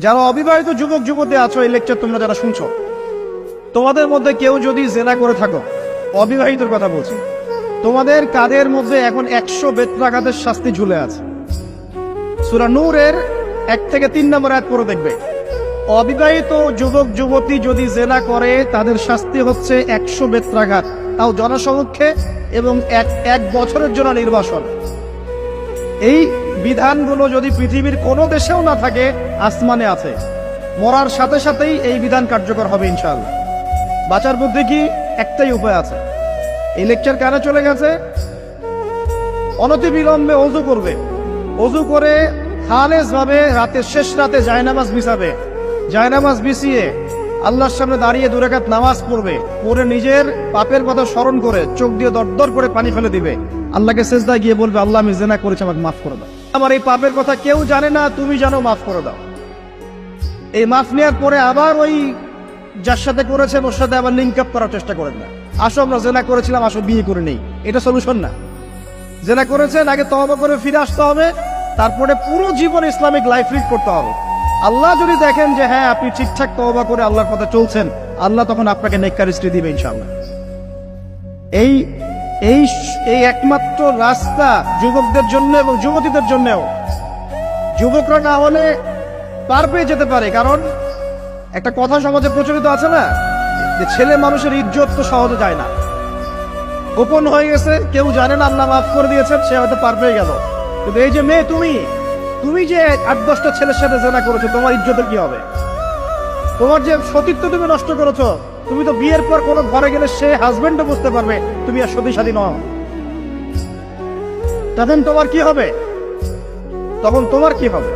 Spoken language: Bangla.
যারা অবিবাহিত যুবক যুবতী আছো, এই লেকচার তোমরা যারা শুনছো, তোমাদের মধ্যে কেউ যদি জেনা করে থাকো, অবিবাহিতর কথা বলছি, তোমাদের কাদের মধ্যে এখন 100 বেত্রাঘাতের শাস্তি ঝুলে আছে। সূরা নূরের 1 থেকে 3 নম্বর আয়াত পড়ে দেখবে, অবিবাহিত যুবক যুবতী যদি জেনা করে তাদের শাস্তি হচ্ছে 100 বেত্রাঘাত, তাও জনসমক্ষে, এবং এক বছরের জন্য নির্বাসন। এই বিধানগুলো যদি পৃথিবীর কোনো দেশেও না থাকে, আসমানে আছে। মরার সাথে সাথেই এই বিধান কার্যকর হবে ইনশাআল্লাহ। বাঁচার বুদ্ধি কি? একটাই উপায় আছে। এই লেকচার কানে চলে গেছে, অনতিবিলম্বে ওযু করবে। ওযু করে খালেস ভাবে রাতের শেষ রাতে জায়নামাজ বিছাবে। জায়নামাজ বিছিয়ে আল্লাহর সামনে দাঁড়িয়ে 2 রাকাত নামাজ পড়বে। পড়ে নিজের পাপের কথা স্মরণ করে চোখ দিয়ে দরদর করে পানি ফেলে দিবে। আল্লাহকে সিজদায় গিয়ে বলবে, আল্লাহ আমি জিনা করেছি, আমাকে মাফ করে দাও। আমার এই পাপের কথা কেউ জানে না, তুমি জানো, মাফ করে দাও। এই মাফ নেওয়ার পরে আবার ওই যার সাথে করেছেন ওর সাথে আবার লিঙ্ক আপ করার চেষ্টা করেন না। আসো আমরা জেনা করেছিলাম, আসো বিয়ে করে নেই, এটা সলিউশন না। জেনা করেছেন, আগে তওবা করে ফিরে আসতে হবে, তারপরে পুরো জীবন ইসলামিক লাইফ লিড করতে হবে। আল্লাহ যদি দেখেন যে হ্যাঁ আপনি ঠিকঠাক তওবা করে আল্লাহর কথা চলছেন, আল্লাহ তখন আপনাকে নেককার স্ত্রী দিবে ইনশাআল্লাহ। এই এই এই একমাত্র রাস্তা যুবকদের জন্য এবং যুবতীদের জন্যও। যুবকরা না হলে পার পেয়ে যেতে পারে, কারণ একটা কথা সমাজে প্রচলিত আছে না, যে ছেলে মানুষের ইজ্জত তো সহজে যায় না। গোপন হয়ে গেছে, কেউ জানে না, আল্লাহ মাফ করে দিয়েছেন, সে হয়তো পার পেয়ে গেল। কিন্তু এই যে মেয়ে, তুমি যে 8-10টা ছেলের সাথে জেনা করেছো, তোমার ইজ্জতের কি হবে? তোমার যে সতীত্ব তুমি নষ্ট করেছো, তুমি তো বিয়ের পর কোনো ঘরে গেলে সে হাজবেন্ডও বুঝতে পারবে তুমি আর সতী সাথী নও। তখন তোমার কি হবে?